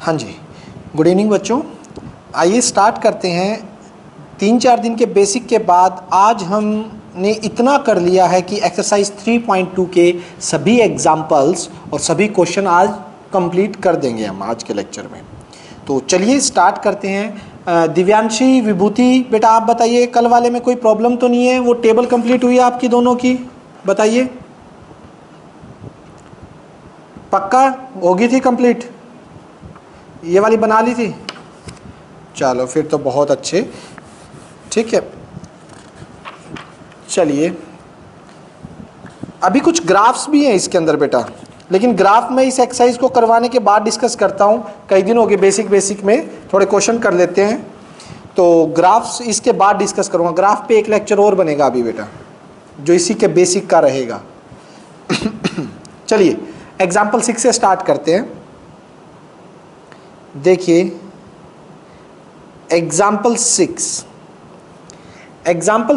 हाँ जी, good evening बच्चों। आइए स्टार्ट करते हैं। 3-4 दिन के बेसिक के बाद आज हमने इतना कर लिया है कि एक्सरसाइज 3.2 के सभी एग्जाम्पल्स और सभी क्वेश्चन आज कंप्लीट कर देंगे हम आज के लेक्चर में। तो चलिए स्टार्ट करते हैं। दिव्यांशी, विभूति, बेटा आप बताइए, कल वाले में कोई प्रॉब्लम तो नहीं है? वो टेबल कंप्लीट हुई है आपकी दोनों की? बताइए, पक्का होगी थी कंप्लीट? ये वाली बना ली थी? चलो फिर तो बहुत अच्छे, ठीक है। चलिए, अभी कुछ ग्राफ्स भी हैं इसके अंदर बेटा, लेकिन ग्राफ में इस एक्सरसाइज को करवाने के बाद डिस्कस करता हूँ। कई दिन हो गए बेसिक में, थोड़े क्वेश्चन कर लेते हैं, तो ग्राफ्स इसके बाद डिस्कस करूँगा। ग्राफ पे एक लेक्चर और बनेगा अभी बेटा, जो इसी के बेसिक का रहेगा। चलिए एग्जाम्पल 6 से स्टार्ट करते हैं। देखिए एग्जाम्पल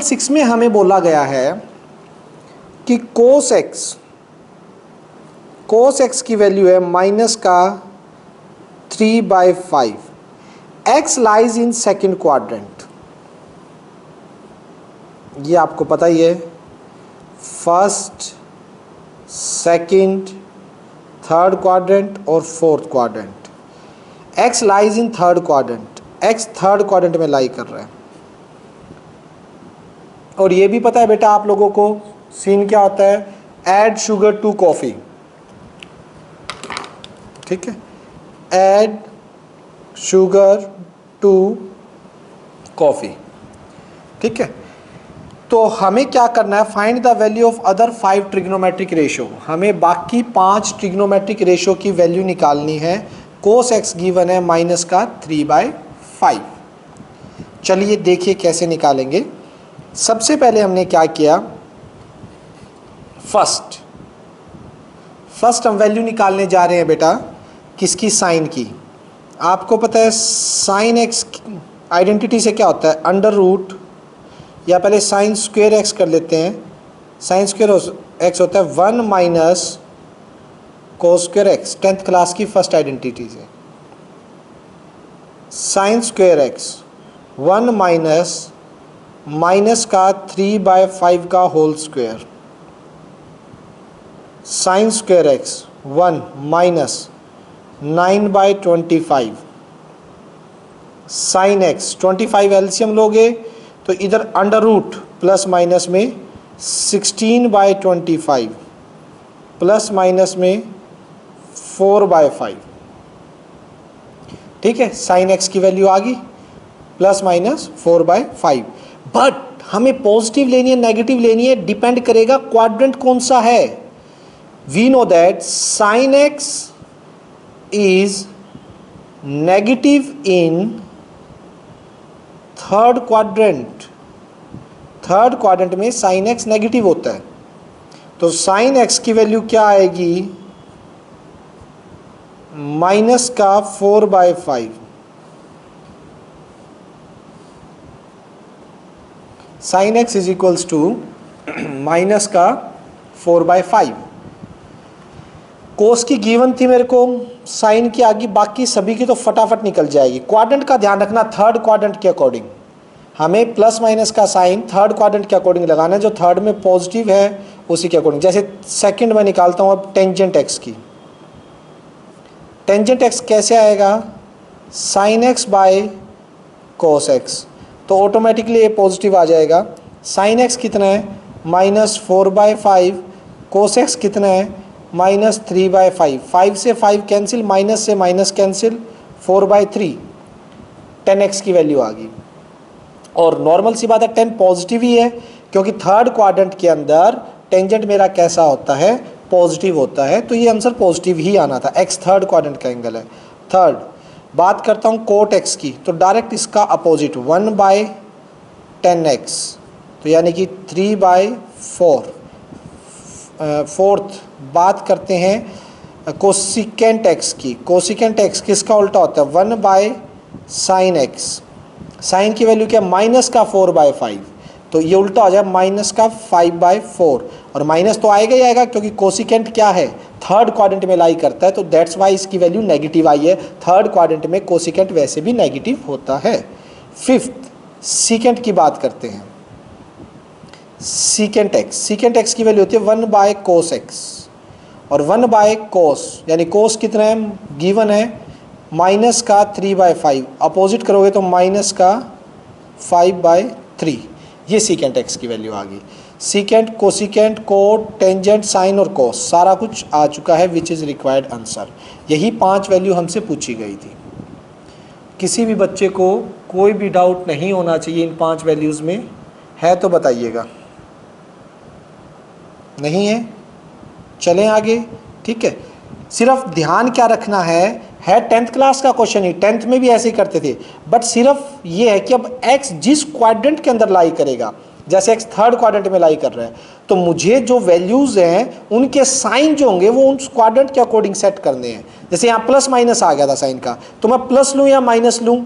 6 में हमें बोला गया है कि cos x की वैल्यू है माइनस का 3/5। x lies in second quadrant, ये आपको पता ही है, फर्स्ट, सेकेंड, थर्ड क्वाड्रेंट और fourth quadrant. x lies in third quadrant, x third quadrant में लाई कर रहा है। और ये भी पता है बेटा आप लोगों को सीन क्या होता है, ऐड शुगर टू कॉफ़ी, ठीक है, ऐड शुगर टू कॉफ़ी, ठीक है। तो हमें क्या करना है, find the value of other 5 trigonometric ratio. हमें बाकी 5 ट्रिग्नोमेट्रिक रेशो की वैल्यू निकालनी है। cos x गिवन है माइनस का 3/5। चलिए देखिए कैसे निकालेंगे। सबसे पहले हमने क्या किया, फर्स्ट हम वैल्यू निकालने जा रहे हैं बेटा, किसकी, साइन की। आपको पता है साइन एक्स आइडेंटिटी से क्या होता है, अंडर रूट, या पहले साइन स्क्वेयर एक्स कर लेते हैं। साइन स्क्वेयर एक्स होता है 1 minus cos square x, 10th class की फर्स्ट आइडेंटिटी से। साइन स्क्वेयर एक्स 1 माइनस का 3/5 का whole square, sine square x 1 minus 9/25, sine x 25 LCM लोगे तो इधर अंडर रूट प्लस माइनस में 16/25 प्लस माइनस में 4/5, ठीक है। साइन एक्स की वैल्यू आ गई प्लस माइनस 4/5। बट हमें पॉजिटिव लेनी है नेगेटिव लेनी है, डिपेंड करेगा क्वाड्रेंट कौन सा है। We know that sine x is negative in third quadrant में साइन एक्स नेगेटिव होता है। तो साइन एक्स की वैल्यू क्या आएगी, माइनस का 4/5। Sine x is equals to minus का 4/5। कोस की गिवन थी मेरे को, साइन की आगे, बाकी सभी की तो फटाफट निकल जाएगी। क्वाड्रेंट का ध्यान रखना, थर्ड क्वाड्रेंट के अकॉर्डिंग हमें प्लस माइनस का साइन थर्ड क्वाड्रेंट के अकॉर्डिंग लगाना है, जो थर्ड में पॉजिटिव है उसी के अकॉर्डिंग। जैसे सेकंड में निकालता हूँ अब टेंजेंट एक्स की, टेंजेंट एक्स कैसे आएगा, sign x by cos x, तो ऑटोमेटिकली ये पॉजिटिव आ जाएगा। साइन एक्स कितना है, माइनस 4/5, कोस एक्स कितना है, माइनस 3/5। 5 से 5 कैंसिल, माइनस से माइनस कैंसिल, 4/3, 10x की वैल्यू आ गई। और नॉर्मल सी बात है 10 पॉजिटिव ही है, क्योंकि थर्ड क्वाड्रेंट के अंदर टेंजेंट मेरा कैसा होता है, पॉजिटिव होता है, तो ये आंसर पॉजिटिव ही आना था। x थर्ड क्वाड्रेंट का एंगल है। थर्ड बात करता हूँ कोट x की, तो डायरेक्ट इसका अपोजिट 1/10x, तो यानी कि 3/4। फोर्थ बात करते हैं कोसिकेंट x की, कोसिकेंट x किसका उल्टा होता है, 1/sin x। साइन की वैल्यू क्या, माइनस का 4/5, तो ये उल्टा हो जाए माइनस का 5/4। और माइनस तो आएगा ही आएगा क्योंकि कोसिकेंट क्या है, थर्ड क्वाड्रेंट में लाई करता है, तो दैट्स वाई इसकी वैल्यू नेगेटिव आई है। थर्ड क्वाड्रेंट में कोसिकेंट वैसे भी नेगेटिव होता है। फिफ्थ सीकेंट की बात करते हैं। सीकेंट एक्स की वैल्यू होती है 1/cos x, और 1/cos यानी कोस कितना है, गिवन है माइनस का 3/5, अपोजिट करोगे तो माइनस का 5/3, ये सीकेंट एक्स की वैल्यू आ गई। Secant, cosecant, cot, tangent, sine और कोस सारा कुछ आ चुका है, विच इज़ रिक्वायर्ड आंसर। यही 5 वैल्यू हमसे पूछी गई थी। किसी भी बच्चे को कोई भी डाउट नहीं होना चाहिए इन 5 वैल्यूज़ में, है तो बताइएगा, नहीं है चलें आगे, ठीक है। सिर्फ ध्यान क्या रखना है 10th क्लास का क्वेश्चन ही, 10th में भी ऐसे ही करते थे, बट सिर्फ ये है कि अब x जिस क्वाड्रेंट के अंदर लाई करेगा, जैसे x थर्ड क्वाड्रेंट में लाई कर रहा है, तो मुझे जो वैल्यूज़ हैं उनके साइन जो होंगे वो उन क्वाड्रेंट के अकॉर्डिंग सेट करने हैं। जैसे यहाँ प्लस माइनस आ गया था साइन का, तो मैं प्लस लूँ या माइनस लूँ,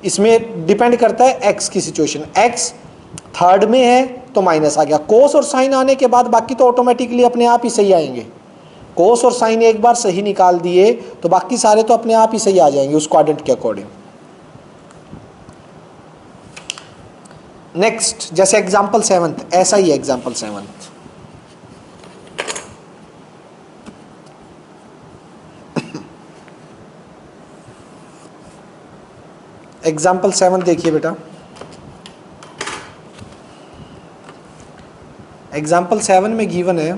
इसमें डिपेंड करता है x की सिचुएशन। x थर्ड में है तो माइनस आ गया, कोस और साइन आने के बाद बाकी तो ऑटोमेटिकली अपने आप ही सही आएंगे। कोस और साइन एक बार सही निकाल दिए तो बाकी सारे तो अपने आप ही सही आ जाएंगे उस क्वाड्रेंट के अकॉर्डिंग। नेक्स्ट, जैसे एग्जांपल 7, ऐसा ही एग्जांपल 7, एग्जांपल 7 देखिए बेटा। एग्जाम्पल 7 में गिवन है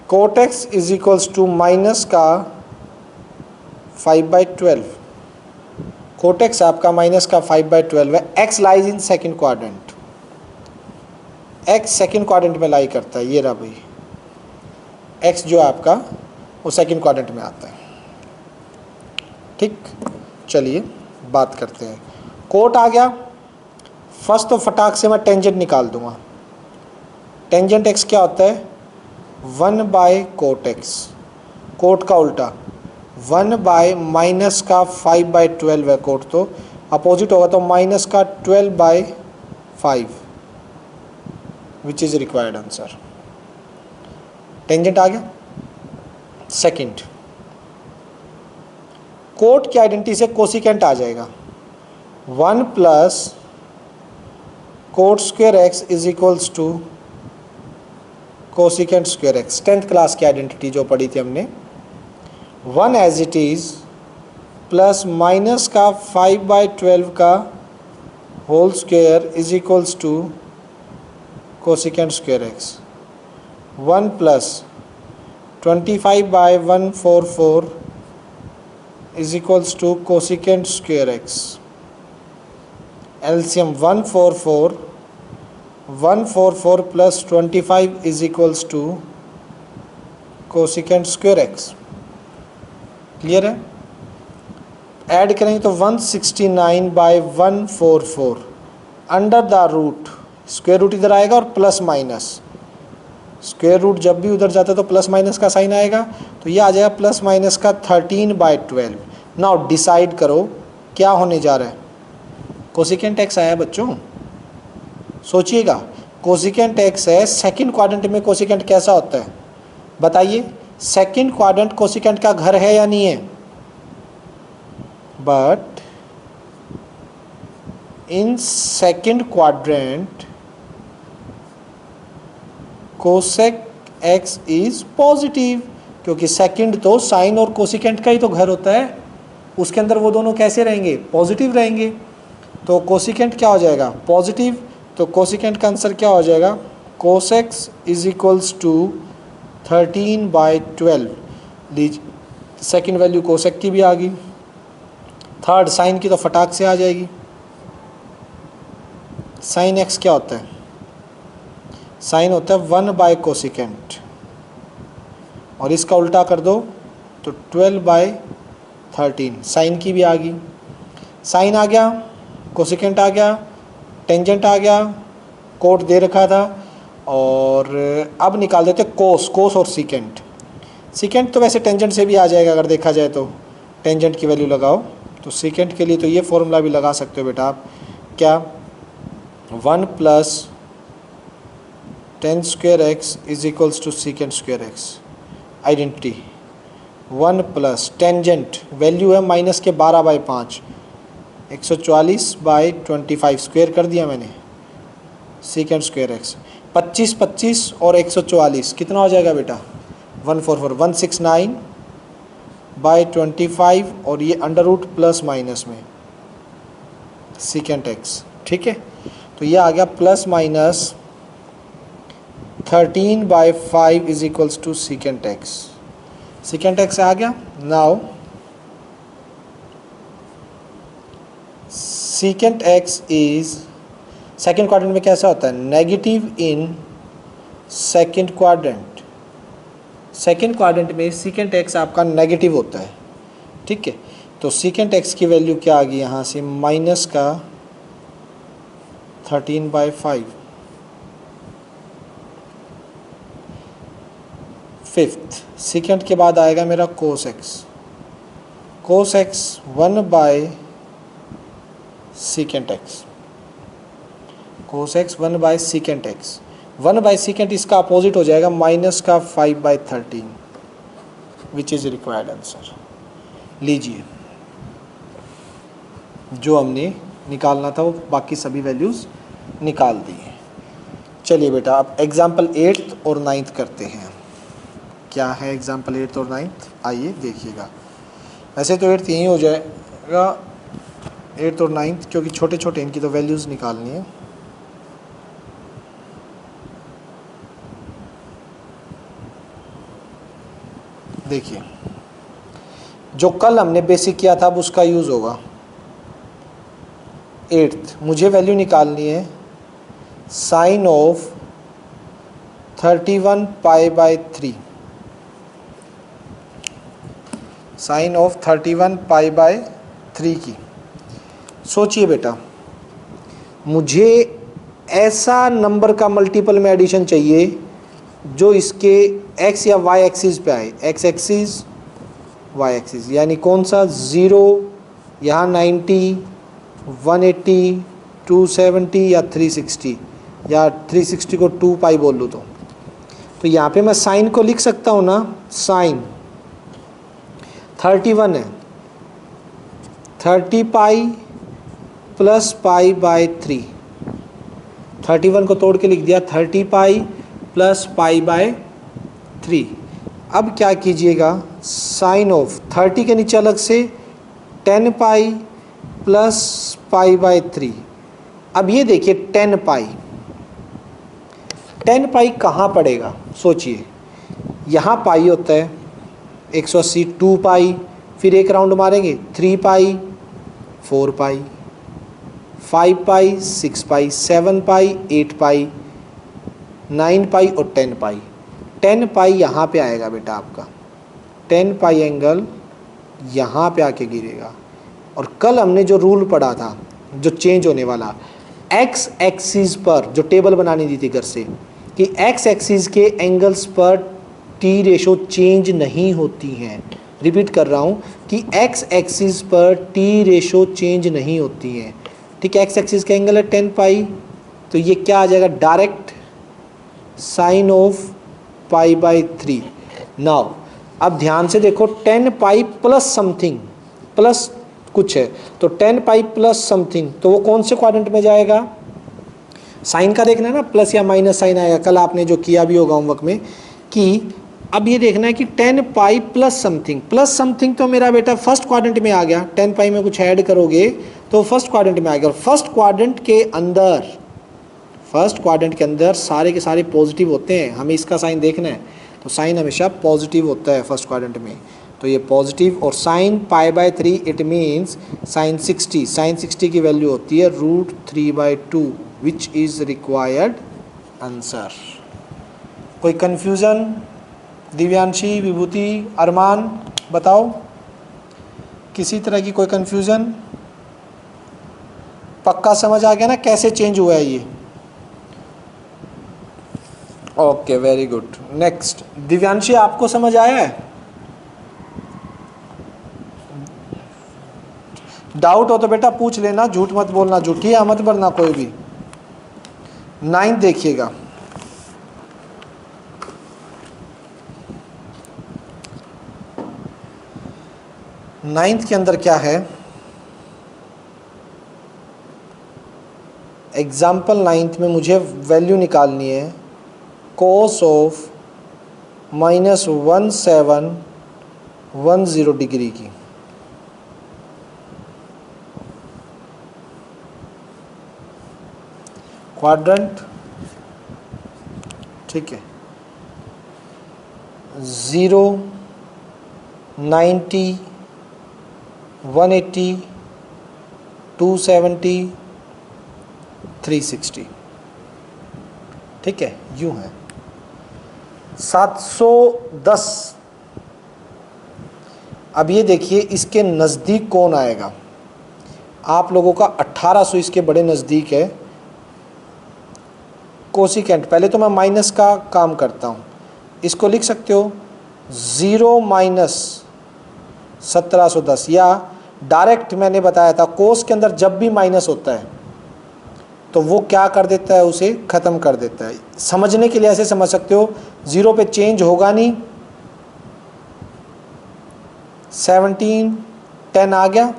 cot x is equals to minus का 5/12। कोट एक्स आपका माइनस का 5/12 है। X lies in second quadrant, x second quadrant में लाई करता है, ये रहा भाई एक्स जो आपका वो सेकेंड क्वाड्रेंट में आता है, ठीक। चलिए बात करते हैं। कोट आ गया, फर्स्ट तो फटाक से मैं टेंजेंट निकाल दूंगा। टेंजेंट एक्स क्या होता है, 1/कोट एक्स, कोट का उल्टा 1/ माइनस का 5/12 है कोट, तो अपोजिट होगा तो माइनस का 12/5, which is required answer. Tangent आ गया। सेकंड, कोट की आइडेंटिटी से कोसिकेंट आ जाएगा, 1 plus cot square x is equals to cosecant square x. 10th class की आइडेंटिटी जो पढ़ी थी हमने, 1 as it is plus minus का 5/12 का whole square is equals to cosecant square x. 1 plus 25/144 is equals to cosecant square x। LCM 144 plus 25 is equals to cosecant square x। Clear है। Add करेंगे तो 169/144 under the root, square root इधर आएगा और plus minus, square root जब भी उधर जाता है तो प्लस माइनस का साइन आएगा, तो ये आ जाएगा प्लस माइनस का 13/12। नाउ डिसाइड करो क्या होने जा रहा है। कोसिकेंट एक्स आया बच्चों, सोचिएगा कोसिकेंट एक्स है। सेकंड क्वाड्रेंट में कोसिकेंट कैसा होता है बताइए, सेकंड क्वाड्रेंट कोसिकेंट का घर है या नहीं है, but in second quadrant cosec x is positive, क्योंकि सेकंड तो साइन और कोसिकेंट का ही तो घर होता है, उसके अंदर वो दोनों कैसे रहेंगे, पॉजिटिव रहेंगे। तो कोसिकेंट क्या हो जाएगा, पॉजिटिव, तो कोसिकेंट का आंसर क्या हो जाएगा, cos x is equals to 13/12। लीजिए सेकेंड वैल्यू कोसेक की भी आ गई, थर्ड साइन की तो फटाक से आ जाएगी। साइन एक्स क्या होता है, साइन होता है 1/कोसिकेंट, और इसका उल्टा कर दो तो 12/13। साइन की भी आ गई, साइन आ गया, कोसिकेंट आ गया, टेंजेंट आ गया, कोट दे रखा था, और अब निकाल देते कोस, कोस और सीकेंट। सीकेंट तो वैसे टेंजेंट से भी आ जाएगा अगर देखा जाए तो, टेंजेंट की वैल्यू लगाओ। तो सीकेंट के लिए तो ये फॉर्मूला भी लगा सकते हो बेटा आप, क्या 1 plus tan square x is equals to secant square x. Identity 1 plus tangent value है माइनस के 12/5, 144/25 स्क्वेयर कर दिया मैंने, सीकेंट स्क्वेयर एक्स। 25 25 और 144 कितना हो जाएगा बेटा, 144, 169/25 और ये अंडर रूट प्लस माइनस में सीकेंट एक्स। ठीक है, तो ये आ गया plus minus 13/5 is equals to secant x. Secant x आ गया। Now secant x is second quadrant में कैसा होता है, negative in second quadrant. Second quadrant में सीकेंट एक्स आपका नेगेटिव होता है। ठीक है, तो सीकेंट एक्स की वैल्यू क्या आ गई यहाँ से, माइनस का 13/5। फिफ्थ सीकेंट के बाद आएगा मेरा कोस एक्स। कोस एक्स 1/सीकेंट एक्स। कोस एक्स 1/सीकेंट एक्स। 1/सीकेंट इसका अपोजिट हो जाएगा माइनस का 5/13 विच इज़ रिक्वायर्ड आंसर। लीजिए, जो हमने निकालना था वो बाकी सभी वैल्यूज़ निकाल दिए। चलिए बेटा अब एग्जाम्पल 8th और 9th करते हैं। क्या है एग्जाम्पल 8th और 9th, आइए देखिएगा। वैसे तो 8th यहीं हो जाएगा, 8th और 9th क्योंकि छोटे छोटे इनकी तो वैल्यूज़ निकालनी है। देखिए, जो कल हमने बेसिक किया था अब उसका यूज़ होगा। 8th मुझे वैल्यू निकालनी है साइन ऑफ 31π/3। साइन ऑफ 31π/3 की। सोचिए बेटा, मुझे ऐसा नंबर का मल्टीपल में एडिशन चाहिए जो इसके एक्स या वाई एक्सिस पे आए, एक्स एक्सिस वाई एक्सिस, यानी कौन सा, 0, यहाँ 90, 180, 270 या 360, या 360 को 2π बोल लूँ तो यहाँ पे मैं साइन को लिख सकता हूँ ना, साइन 31 है, 30π + π/3। 31 को तोड़ के लिख दिया 30π + π/3। अब क्या कीजिएगा, साइन ऑफ 30 के नीचे अलग से 10π + π/3। अब ये देखिए 10π कहाँ पड़ेगा, सोचिए, यहाँ पाई होता है 180, 2π, फिर एक राउंड मारेंगे 3π, 4π, 5π, 6π, 7π, 8π, 9π और 10π। 10π यहाँ पे आएगा बेटा आपका, 10π एंगल यहाँ पे आके गिरेगा। और कल हमने जो रूल पढ़ा था, जो चेंज होने वाला, एक्स एक्सिस पर जो टेबल बनानी दी थी घर से, कि एक्स एक्सिस के एंगल्स पर टी रेशो चेंज नहीं होती हैं। रिपीट कर रहा हूँ कि एक्स एक्सिस पर टी रेशो चेंज नहीं होती हैं। ठीक है, एक्स एक्सिस का एंगल है 10π, तो ये क्या आ जाएगा, डायरेक्ट साइन ऑफ π/3। नाउ अब ध्यान से देखो, 10π प्लस समथिंग, प्लस कुछ है, तो 10π प्लस समथिंग, तो वो कौन से क्वाड्रेंट में जाएगा, साइन का देखना है ना, प्लस या माइनस साइन आएगा। कल आपने जो किया भी होगा होमवर्क में, कि अब ये देखना है कि 10π प्लस समथिंग तो मेरा बेटा फर्स्ट क्वाड्रेंट में आ गया। 10π में कुछ ऐड करोगे तो फर्स्ट क्वाड्रेंट में आ गया। फर्स्ट क्वाड्रेंट के अंदर सारे के सारे पॉजिटिव होते हैं, हमें इसका साइन देखना है, तो साइन हमेशा पॉजिटिव होता है फर्स्ट क्वाड्रेंट में, तो ये पॉजिटिव। और sine π/3 it means sine 60, sine 60 की वैल्यू होती है √3/2 विच इज़ रिक्वायर्ड आंसर। कोई कन्फ्यूज़न, दिव्यांशी, विभूति, अरमान, बताओ, किसी तरह की कोई कन्फ्यूज़न? पक्का समझ आ गया ना कैसे चेंज हुआ है ये? Okay, very good. Next, Divyanshi आपको समझ आया है? डाउट हो तो बेटा पूछ लेना, झूठ मत बोलना, झूठी मत भरना कोई भी। 9 देखिएगा, नाइन्थ के अंदर क्या है, एग्जाम्पल 9 में मुझे वैल्यू निकालनी है कोस ऑफ -1710 डिग्री की। क्वाड्रेंट, ठीक है, 0, 90, 180, 270, 360, ठीक है, यूं है। 710, अब ये देखिए इसके नज़दीक कौन आएगा, आप लोगों का 1800 इसके बड़े नज़दीक है। कोसिकेंट, पहले तो मैं माइनस का काम करता हूँ, इसको लिख सकते हो 0 माइनस 1710, या डायरेक्ट मैंने बताया था कोस के अंदर जब भी माइनस होता है तो वो क्या कर देता है, उसे ख़त्म कर देता है। समझने के लिए ऐसे समझ सकते हो, 0 पे चेंज होगा नहीं, 17 10 आ गया,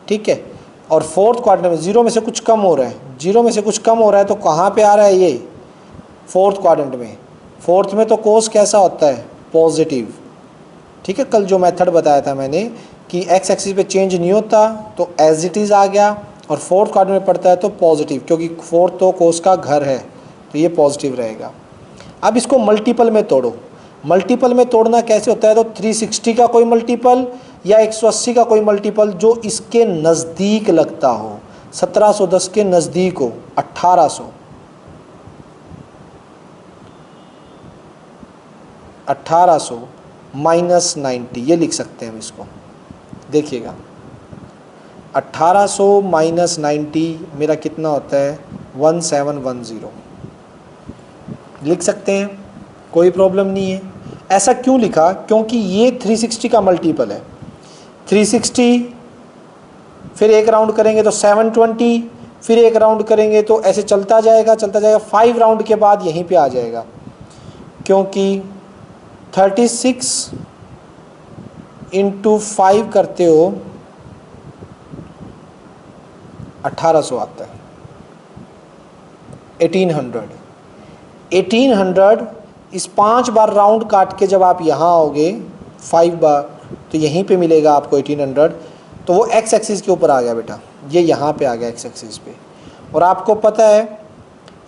ठीक है, और फोर्थ क्वाड्रेंट में 0 में से कुछ कम हो रहा है, 0 में से कुछ कम हो रहा है तो कहाँ पे आ रहा है ये, फोर्थ क्वाड्रेंट में। फोर्थ में तो कोस कैसा होता है, पॉजिटिव, ठीक है। कल जो मेथड बताया था मैंने कि एक्स एक्सिस पे चेंज नहीं होता तो एज इट इज़ आ गया, और फोर्थ क्वाड्रेंट में पड़ता है तो पॉजिटिव, क्योंकि फोर्थ तो कोस का घर है तो ये पॉजिटिव रहेगा। अब इसको मल्टीपल में तोड़ो, मल्टीपल में तोड़ना कैसे होता है, तो 360 का कोई मल्टीपल या 180 का कोई मल्टीपल जो इसके नज़दीक लगता हो, 1710 के नज़दीक हो, 1800 माइनस 90, ये लिख सकते हैं हम इसको। देखिएगा 1800 माइनस 90 मेरा कितना होता है, 1710, लिख सकते हैं, कोई प्रॉब्लम नहीं है। ऐसा क्यों लिखा, क्योंकि ये 360 का मल्टीपल है। 360 फिर एक राउंड करेंगे तो 720, फिर एक राउंड करेंगे तो ऐसे चलता जाएगा चलता जाएगा, 5 राउंड के बाद यहीं पे आ जाएगा, क्योंकि 36 इंटू 5 करते हो 1800 आता है, 1800 इस 5 बार राउंड काट के जब आप यहाँ आओगे 5 बार तो यहीं पे मिलेगा आपको 1800, तो वो एक्स एक्सिस के ऊपर आ गया बेटा, ये यहाँ पे आ गया एक्स एक्सिस पे। और आपको पता है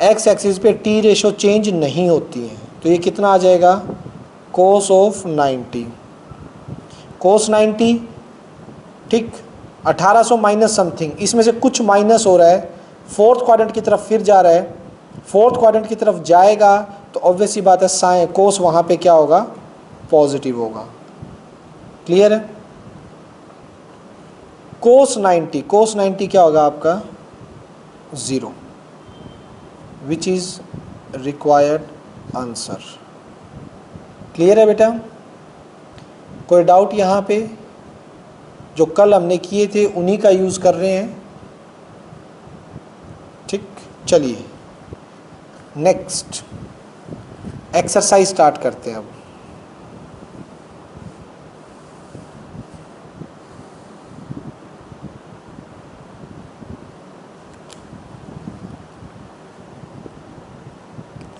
एक्स एक्सिस पे टी रेशो चेंज नहीं होती है, तो ये कितना आ जाएगा, कोस ऑफ 90, कोस 90, ठीक, 1800 माइनस समथिंग, इसमें से कुछ माइनस हो रहा है, फोर्थ क्वाड्रेंट की तरफ फिर जा रहा है, फोर्थ क्वाड्रेंट की तरफ जाएगा तो ऑब्वियस ही बात है साइन कोस वहाँ पे क्या होगा, पॉजिटिव होगा। क्लियर है। कोस 90 क्या होगा आपका, 0, विच इज़ रिक्वायर्ड आंसर। क्लियर है बेटा, कोई डाउट यहाँ पे, जो कल हमने किए थे उन्हीं का यूज़ कर रहे हैं, ठीक। चलिए नेक्स्ट एक्सरसाइज स्टार्ट करते हैं अब।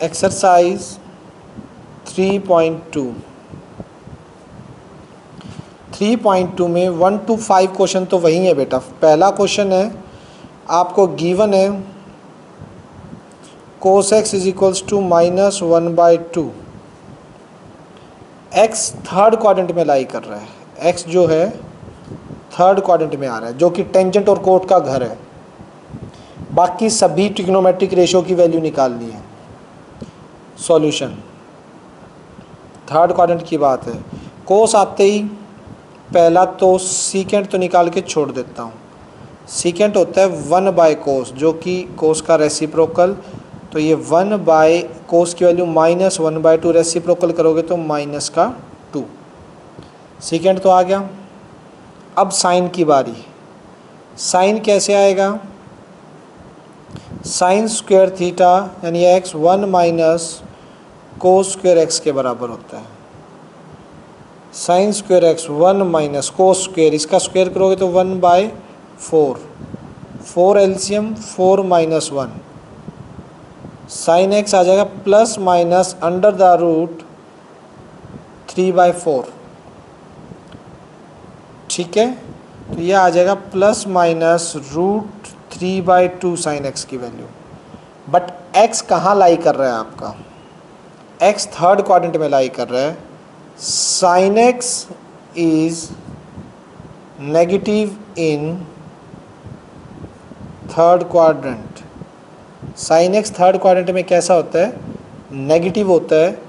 एक्सरसाइज 3.2 में 1 to 5 क्वेश्चन तो वही है बेटा। पहला क्वेश्चन है आपको गिवन है cos x is equals to -1/2, x third quadrant में लाई कर रहा है, x जो है थर्ड क्वाड्रेंट में आ रहा है, जो कि टेंजेंट और कोट का घर है। बाकी सभी ट्रिग्नोमेट्रिक रेशियो की वैल्यू निकालनी है। सॉल्यूशन, थर्ड क्वाड्रेंट की बात है, कोस आते ही पहला तो सीकेंट तो निकाल के छोड़ देता हूँ। सीकेंट होता है 1/कोस, जो कि कोस का रेसिप्रोकल, तो ये 1/कोस की वैल्यू -1/2, रेसिप्रोकल करोगे तो -2। सीकेंट तो आ गया। अब साइन की बारी, साइन कैसे आएगा, साइन स्क्वायर थीटा यानी x 1 minus cos square x के बराबर होता है। Sine square x 1 minus cos square, इसका स्क्वायर करोगे तो 1/4, 4 एलसीएम 4 माइनस 1, साइन एक्स आ जाएगा plus minus under the root 3/4। ठीक है, तो यह आ जाएगा plus minus root 3/2 sine x की वैल्यू। बट एक्स कहाँ लाई कर रहा है आपका, एक्स थर्ड क्वाड्रेंट में लाई कर रहा है। Sine x is negative in third quadrant. Sine x third quadrant में कैसा होता है, नेगेटिव होता है।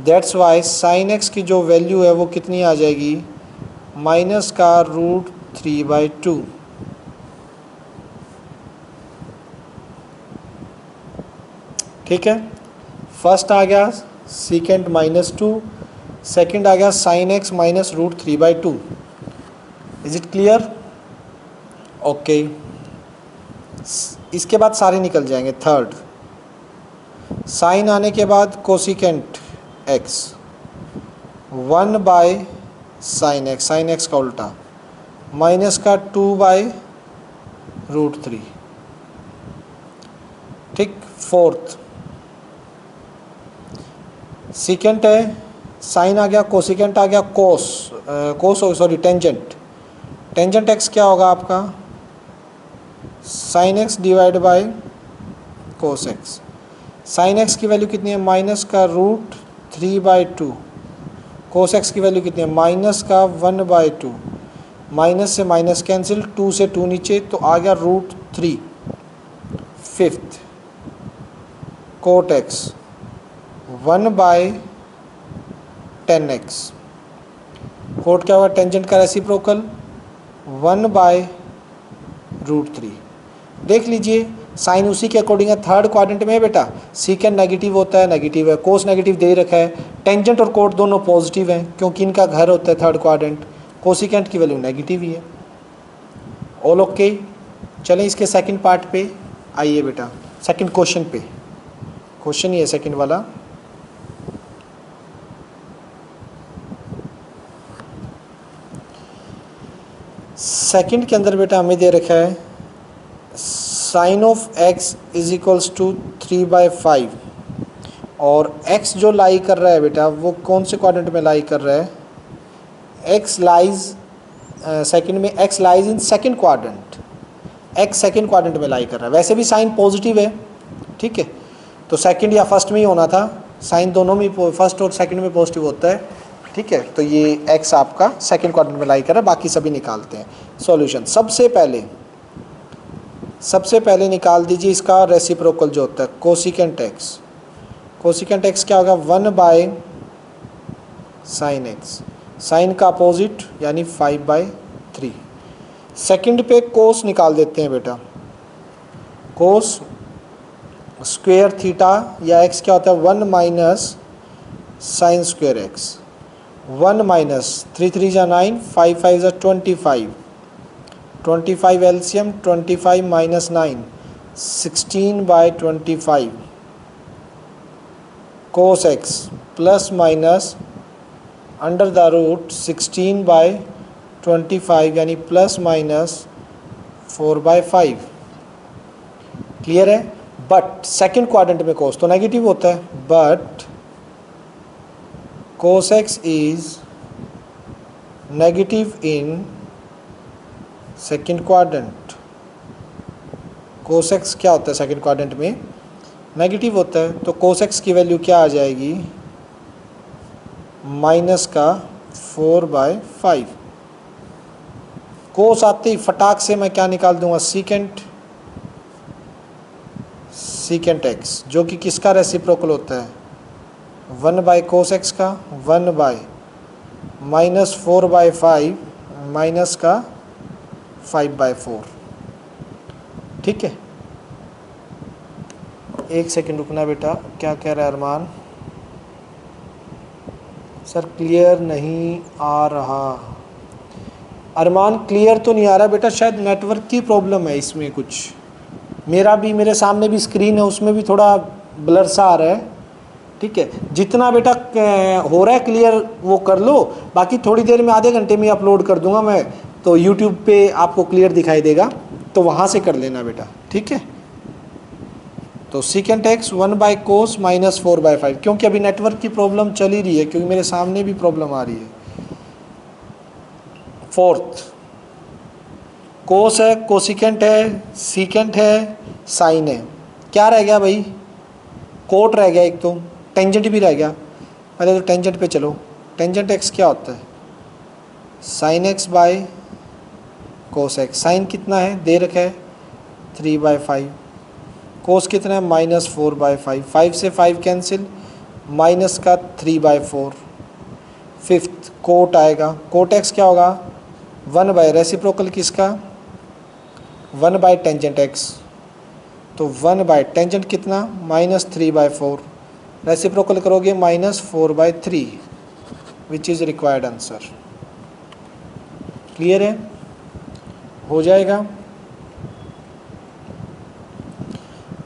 दैट्स वाई साइन एक्स की जो वैल्यू है वो कितनी आ जाएगी, माइनस का रूट 3/2। ठीक है, फर्स्ट आ गया सीकेंट -2, सेकंड आ गया sine x minus root 3/2। Is it clear? Okay, इसके बाद सारे निकल जाएंगे। थर्ड, साइन आने के बाद कोसिकेंट एक्स 1 साइन एक्स का उल्टा माइनस का 2/√3। ठीक, फोर्थ सीकेंट है, साइन आ गया, कोसिकेंट आ गया, टेंजेंट एक्स क्या होगा आपका, sine x divide by cos x. Sign x की वैल्यू कितनी है, माइनस का रूट 3/2। कोस एक्स की वैल्यू कितनी है, माइनस का 1/2। माइनस से माइनस कैंसिल, 2 से 2 नीचे, तो आ गया √3। Fifth cot x 1/10x। Coat क्या होगा, टेंजेंट का रेसिप्रोकल 1/√3। देख लीजिए साइन उसी के अकॉर्डिंग है, थर्ड क्वाड्रेंट में है बेटा। सीकेंट नेगेटिव होता है, नेगेटिव है, कोस नेगेटिव दे रखा है, टेंजेंट और कोट दोनों पॉजिटिव हैं क्योंकि इनका घर होता है थर्ड क्वाड्रेंट। कोसिकेंट की वैल्यू नेगेटिव ही है। ऑल ओके, चलें इसके सेकंड पार्ट पे आइए बेटा, सेकंड क्वेश्चन पे। क्वेश्चन ही है सेकंड वाला। सेकंड के अंदर बेटा हमें दे रखा है sine of x is equals to 3/5 और एक्स जो लाई कर रहा है बेटा वो कौन से क्वाड्रेंट में लाई कर रहा है, एक्स लाइज सेकंड में, x lies in second quadrant, x second quadrant में लाई कर रहा है। वैसे भी साइन पॉजिटिव है, ठीक है, तो सेकंड या फर्स्ट में ही होना था, साइन दोनों में, फर्स्ट और सेकंड में पॉजिटिव होता है, ठीक है। तो ये एक्स आपका सेकंड क्वाड्रेंट में लाई कर रहा है, बाकी सभी निकालते हैं। सॉल्यूशन, सबसे पहले निकाल दीजिए इसका रेसिप्रोकल जो होता है कोसिकेंट एक्स। कोसिकेंट एक्स क्या होगा, 1/sin एक्स, साइन का अपोजिट यानी 5/3। सेकंड पे कोस निकाल देते हैं बेटा, कोस स्क्वायर थीटा या एक्स क्या होता है, 1 minus sine square x, 1 minus 3 3 जा 9, 5 5 जा 25, 25 LCM, 25 minus 9, 16/25 cos x plus minus under the root 16/25 यानी प्लस माइनस 4/5। क्लियर है? बट सेकंड क्वाड्रेंट में कोस तो नेगेटिव होता है, but cos x is negative in second quadrant. cos x क्या होता है सेकेंड क्वाड्रेंट में, नेगेटिव होता है, तो cos x की वैल्यू क्या आ जाएगी, माइनस का 4/5। कोस आते ही फटाक से मैं क्या निकाल दूंगा, सीकेंट एक्स, जो कि किसका रेसिप्रोकल होता है, 1/cos x का, 1/ माइनस 4/5 माइनस का 5/4। ठीक है, एक सेकंड रुकना बेटा, क्या कह रहा है अरमान सर, क्लियर नहीं आ रहा। अरमान क्लियर तो नहीं आ रहा बेटा, शायद नेटवर्क की प्रॉब्लम है इसमें कुछ। मेरा भी, मेरे सामने भी स्क्रीन है, उसमें भी थोड़ा ब्लर सा आ रहा है। ठीक है, जितना बेटा हो रहा है क्लियर वो कर लो, बाकी थोड़ी देर में, आधे घंटे में अपलोड कर दूंगा मैं, तो यूट्यूब पे आपको क्लियर दिखाई देगा, तो वहाँ से कर लेना बेटा। ठीक है, तो सीकेंट एक्स 1/cos -4/5, क्योंकि अभी नेटवर्क की प्रॉब्लम चल ही रही है, क्योंकि मेरे सामने भी प्रॉब्लम आ रही है। फोर्थ, कोस है, कोसिकेंट है, सीकेंट है, साइन है। क्या रह गया भाई? कोट रह गया एक, तो टेंजेंट भी रह गया। पहले तो टेंजेंट पे चलो। टेंजेंट एक्स क्या होता है? Sine x by cos x. Sine कितना है दे रखा है? 3/5। कोस कितना है? -4/5। 5 से 5 कैंसिल, माइनस का 3/4। फिफ्थ कोट आएगा। कोट एक्स क्या होगा? 1/ रेसिप्रोकल किसका? 1/ टेंजेंट एक्स। तो 1/ टेंजेंट कितना? -3/4। रेसिप्रोकल करोगे -4/3, which is required answer. Clear है? हो जाएगा।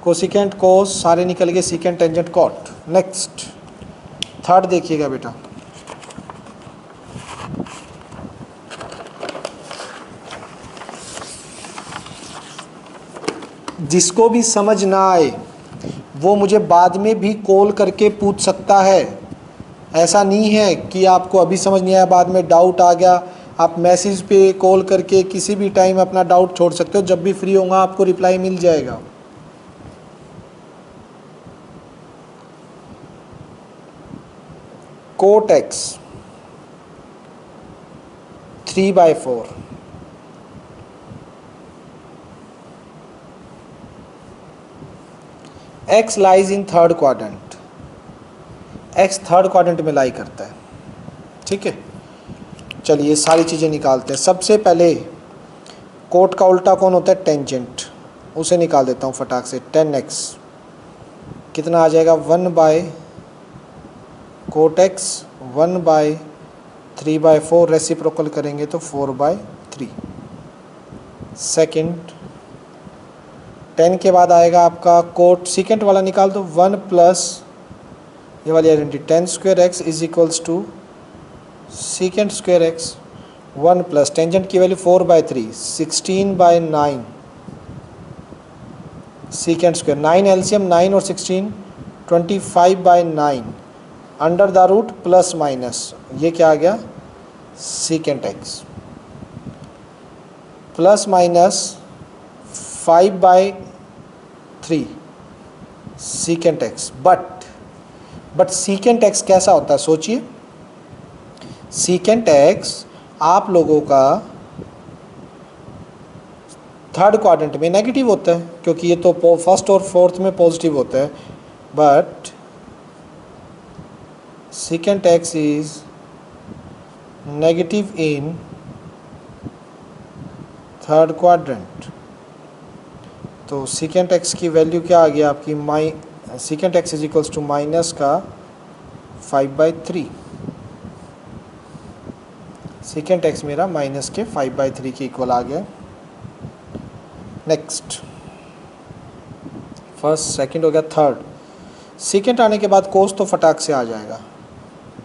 कोसिकेंट कोस सारे निकल गए, secant tangent cot. Next third देखिएगा बेटा। जिसको भी समझ ना आए वो मुझे बाद में भी कॉल करके पूछ सकता है। ऐसा नहीं है कि आपको अभी समझ नहीं आया, बाद में डाउट आ गया, आप मैसेज पे कॉल करके किसी भी टाइम अपना डाउट छोड़ सकते हो। जब भी फ्री होगा आपको रिप्लाई मिल जाएगा। Cot x 3/4, x lies in third quadrant. X third quadrant में लाई करता है। ठीक है, चलिए सारी चीज़ें निकालते हैं। सबसे पहले कोट का उल्टा कौन होता है? टेंजेंट। उसे निकाल देता हूँ फटाक से। 10x कितना आ जाएगा? 1/ कोट एक्स 1/3/4। रेसिप्रोकल करेंगे तो 4/3। सेकंड 10 के बाद आएगा आपका कोट सीकेंट वाला, निकाल दो। 1 प्लस ये वाली identity 10² x is equals to secant square x। 1 plus tangent की वैल्यू 4/3, 16/9 सीकेंट स्क्वायर। 9 एलसीएम 9 और 16, 25/9 under the root plus minus, ये क्या आ गया? Secant x plus minus 5/3 secant x. But secant x कैसा होता है सोचिए। सीकेंट एक्स आप लोगों का थर्ड क्वाड्रेंट में नेगेटिव होता है, क्योंकि ये तो फर्स्ट और फोर्थ में पॉजिटिव होता है। But secant x is negative in third quadrant. तो secant x की वैल्यू क्या आ गया आपकी? secant x is equals to minus का 5/3। secant x मेरा माइनस के 5/3 के इक्वल आ गया। नेक्स्ट फर्स्ट सेकंड हो गया, थर्ड secant आने के बाद कोस तो फटाक से आ जाएगा।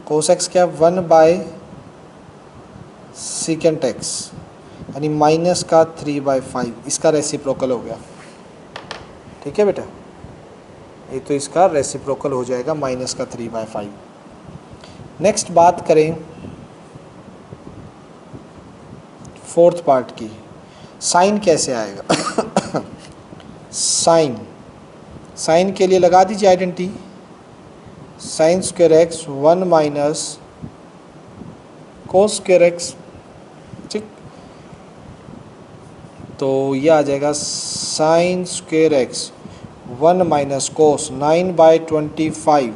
कोस एक्स क्या? 1/ secant x, यानी माइनस का 3/5। इसका रेसिप्रोकल हो गया। ठीक है बेटा, ये तो इसका रेसिप्रोकल हो जाएगा माइनस का 3/5। नेक्स्ट बात करें फोर्थ पार्ट की। साइन कैसे आएगा? साइन के लिए लगा दीजिए identity. Sine square x 1 minus cos square x. ठीक, तो ये आ जाएगा sine square x 1 minus cos 9/25,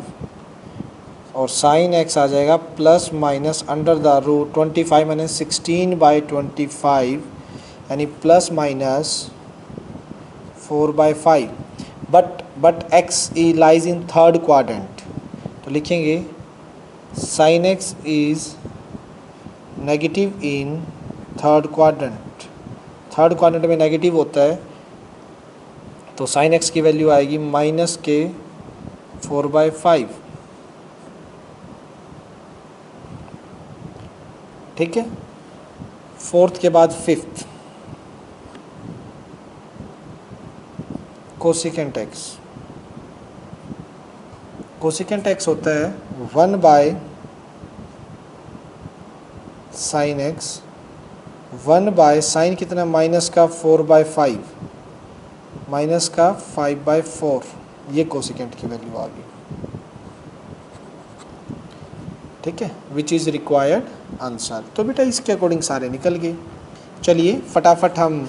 और साइन एक्स आ जाएगा plus minus under the root 25 minus 16/25, यानी plus minus 4/5। But x lies in third quadrant, तो लिखेंगे sine x is negative in third quadrant में नेगेटिव होता है, तो साइन एक्स की वैल्यू आएगी -k/4/5। ठीक है, फोर्थ के बाद fifth, cosecant x. Cosecant x होता है 1/sin x, 1/sin कितना, -4/5, -5/4, ये कोसिकेंट की वैल्यू आ गई। ठीक है, विच इज़ रिक्वायर्ड आंसर। तो बेटा इसके अकॉर्डिंग सारे निकल गए। चलिए फटाफट हम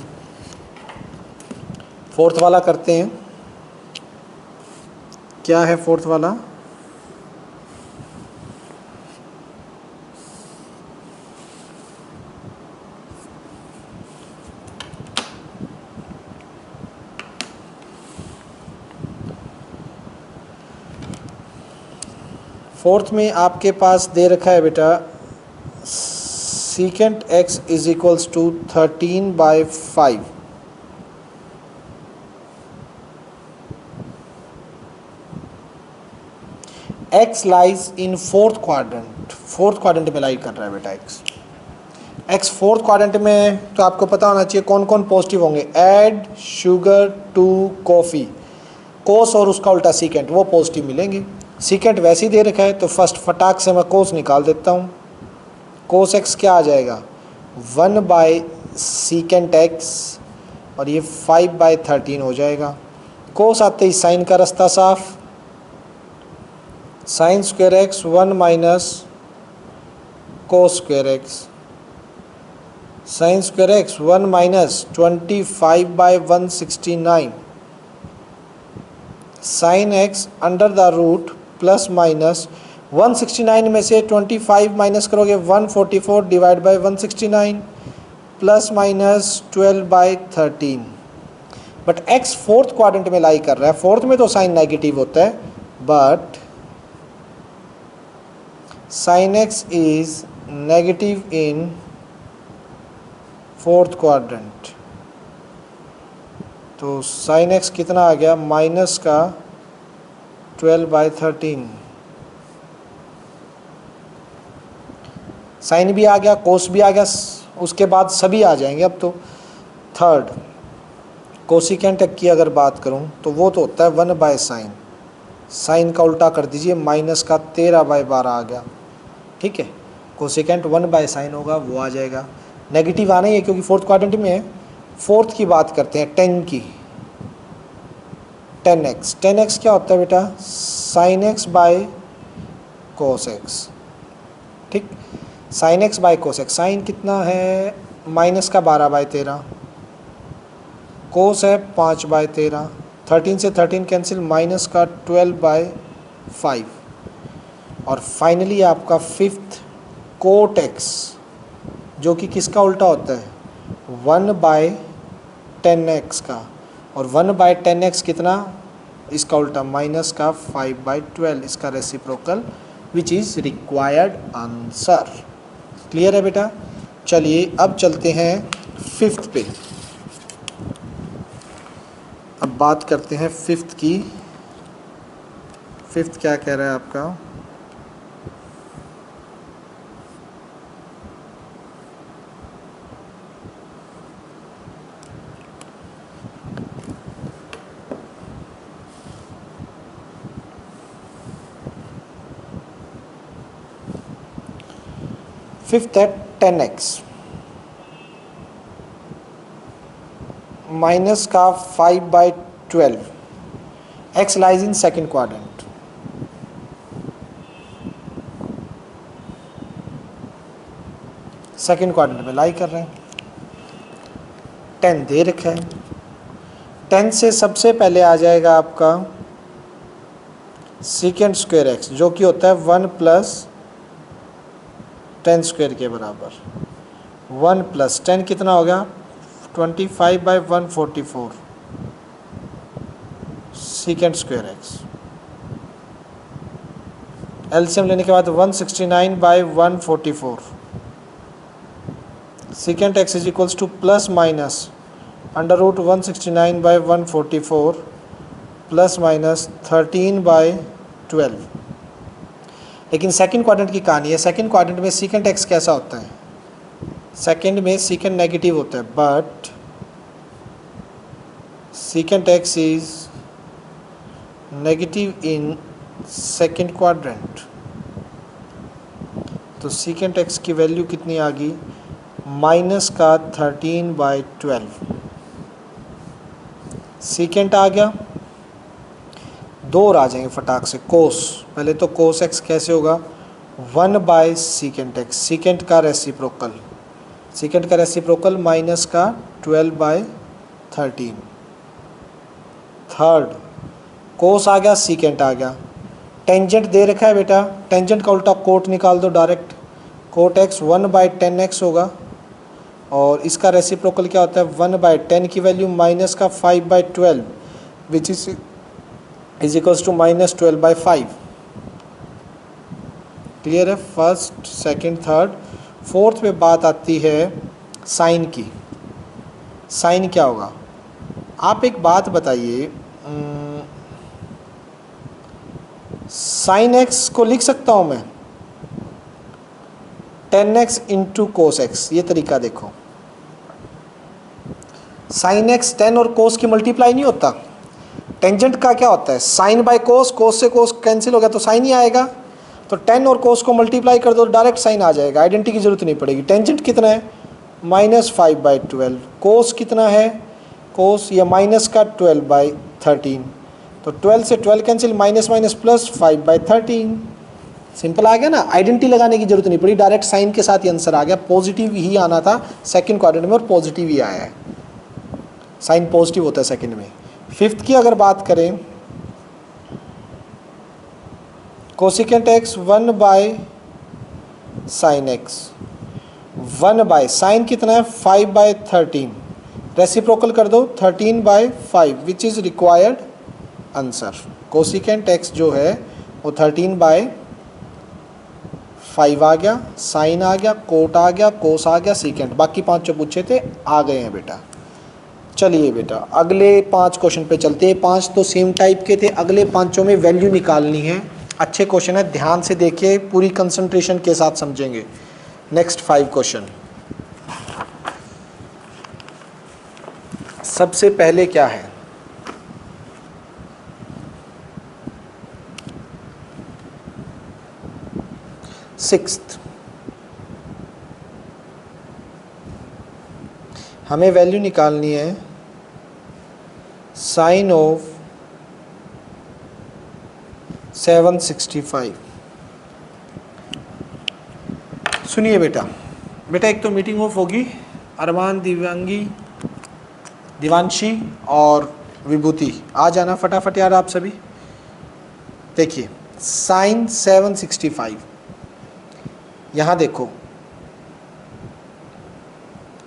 फोर्थ वाला करते हैं। क्या है फोर्थ वाला? फोर्थ में आपके पास दे रखा है बेटा secant x is equals to 13/5। X lies in fourth quadrant में लाई कर रहा है बेटा एक्स फोर्थ क्वाड्रेंट में। तो आपको पता होना चाहिए कौन कौन पॉजिटिव होंगे। ऐड शुगर टू कॉफ़ी, कोस और उसका उल्टा सीकेंट, वो पॉजिटिव मिलेंगे। सीकेंट वैसे ही दे रखा है तो फर्स्ट फटाक से मैं कोस निकाल देता हूँ। कोस एक्स क्या आ जाएगा, 1/सीकेंट एक्स, और ये 5/13 हो जाएगा। कोस आते ही साइन का रास्ता साफ, sine square x 1 - cos square x, sine square x 1 - 25/169, sine x under the root plus minus 169 में से 25 माइनस करोगे 144 divide by 169 plus minus 12/13। But x fourth quadrant में लाई कर रहा है। फोर्थ में तो साइन नेगेटिव होता है, but sign x is negative in fourth quadrant. तो साइन एक्स कितना आ गया, माइनस का 12/13। साइन भी आ गया, कोस भी आ गया, उसके बाद सभी आ जाएंगे। अब तो थर्ड कोसिकेंट की अगर बात करूं तो वो तो होता है 1/sin, साइन का उल्टा कर दीजिए, माइनस का 13/12 आ गया। ठीक है, कोसिकेंट 1/sin होगा, वो आ जाएगा। नेगेटिव आना ही है क्योंकि फोर्थ क्वाड्रेंट में है। फोर्थ की बात करते हैं 10 की, 10x। 10x क्या होता है बेटा, sin x by cos x। ठीक, sin x by cos x। Sine कितना है, माइनस का 12/13, कोस है 5/13, 13 से 13 कैंसिल, माइनस का 12/5। और फाइनली आपका फिफ्थ कोट एक्स, जो कि किसका उल्टा होता है, 1/10x का, और 1/10x कितना, इसका उल्टा माइनस का 5/12, इसका reciprocal, which is required answer. Clear है बेटा। चलिए अब चलते हैं फिफ्थ पे। अब बात करते हैं फिफ्थ की। फिफ्थ क्या कह रहा है आपका, फिफ्थ है 10x माइनस का 5/12। X lies in second quadrant. Second quadrant में लाई कर रहे हैं। 10 दे रखा है। 10 से सबसे पहले आ जाएगा आपका सीकेंट स्क्वायर एक्स, जो कि होता है 1 + 10 स्क्वायर के बराबर। 1 + 10 कितना हो गया, 25/144 सीकेंट स्क्वायर एक्स। एलसीएम लेने के बाद 169/144 secant x is equals to plus minus under root 169/144 plus minus 13/12। लेकिन सेकंड क्वाड्रेंट की कहानी है। सेकंड क्वाड्रेंट में सीकेंट एक्स कैसा होता है? सेकंड में सीकेंट नेगेटिव होता है, but secant x is negative in second quadrant। तो secant x की वैल्यू कितनी आ गई? माइनस का 13/12। secant आ गया, दो और आ जाएंगे फटाक से। कोस, पहले तो कोस x कैसे होगा? 1/secant x, secant का रेसिप्रोकल, secant का रेसिप्रोकल माइनस का 12/13। थर्ड कोस आ गया, सीकेंट आ गया। टेंजेंट दे रखा है बेटा, टेंजेंट का उल्टा कोट निकाल दो डायरेक्ट। कोट एक्स 1/10x होगा और इसका रेसिप्रोकल क्या होता है? 1/10 की वैल्यू माइनस का 5/12 which is equals to -12/5। Clear है? First, second, third. फोर्थ पे बात आती है साइन की। साइन क्या होगा? आप एक बात बताइए, साइन एक्स को लिख सकता हूं मैं 10x इंटू कोस एक्स। ये तरीका देखो, साइन एक्स 10 और कोस की मल्टीप्लाई नहीं होता। टेंजेंट का क्या होता है? साइन बाय कोस, कोस से कोस कैंसिल हो गया तो साइन ही आएगा। तो 10 और कोस को मल्टीप्लाई कर दो, डायरेक्ट साइन आ जाएगा, आइडेंटिटी की जरूरत नहीं पड़ेगी। टेंजेंट कितना है? -5/12। कोस कितना है? कोस या माइनस का 12/13। तो 12 से 12 cancel, minus minus plus 5/13। Simple आ गया ना, आइडेंटिटी लगाने की जरूरत नहीं पड़ी, डायरेक्ट साइन के साथ ही आंसर आ गया। पॉजिटिव ही आना था सेकंड क्वाड्रेंट में और पॉजिटिव ही आया है। साइन पॉजिटिव होता है सेकंड में। फिफ्थ की अगर बात करें, cosecant x 1/sin x, 1/ sign कितना है? 5/13। रेसिप्रोकल कर दो 13/5 विच is required answer. Cosecant x जो है वो 13/5 आ गया, साइन आ गया, कोट आ गया, कोस आ गया, सीकेंट। बाकी 5 जो पूछे थे आ गए हैं बेटा। चलिए बेटा अगले 5 क्वेश्चन पे चलते हैं। 5 तो सेम टाइप के थे, अगले 5 में वैल्यू निकालनी है। अच्छे क्वेश्चन है, ध्यान से देखिए, पूरी कंसंट्रेशन के साथ समझेंगे। Next 5 question. सबसे पहले क्या है? सिक्स्थ, हमें वैल्यू निकालनी है साइन ऑफ 765। सुनिए बेटा, एक तो मीटिंग ऑफ होगी, अरमान, दिव्यांगी, दिवांशी और विभूति आ जाना फटाफट यार आप सभी। देखिए साइन 765, यहाँ देखो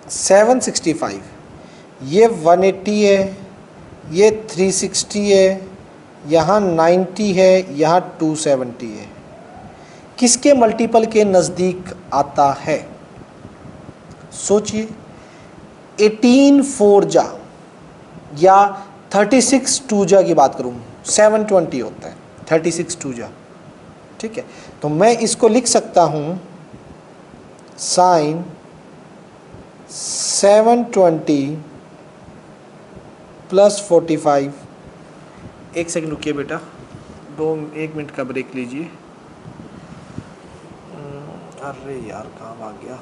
765, ये 180 है, ये 360 है, यहाँ 90 है, यहाँ 270 है। किसके मल्टीपल के नज़दीक आता है? सोचिए। 18 4 जा या 36 2 जा की बात करूँ, 720 होता है 36 2 जा। ठीक है, तो मैं इसको लिख सकता हूँ साइन 720 प्लस 45। एक सेकंड रुकिए बेटा, 1 मिनट का ब्रेक लीजिए। अरे यार कहाँ भाग गया?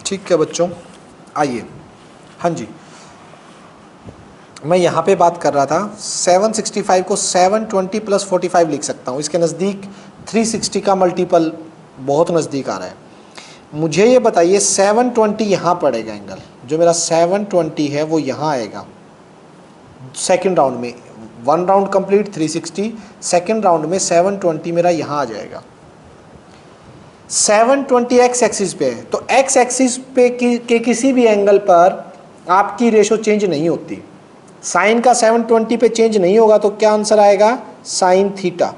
ठीक है बच्चों, आइए। हाँ जी, मैं यहाँ पे बात कर रहा था 765 को 720 प्लस 45 लिख सकता हूँ, इसके नज़दीक 360 का मल्टीपल बहुत नज़दीक आ रहा है। मुझे ये बताइए 720 यहाँ पड़ेगा एंगल, जो मेरा 720 है वो यहाँ आएगा सेकंड राउंड में। 1 राउंड कंप्लीट 360, सेकंड राउंड में 720 मेरा यहाँ आ जाएगा। 720 एक्स एक्सिस पे है, तो एक्स एक्सिस पे के किसी भी एंगल पर आपकी रेशो चेंज नहीं होती। साइन का 720 पे चेंज नहीं होगा, तो क्या आंसर आएगा? साइन थीटा,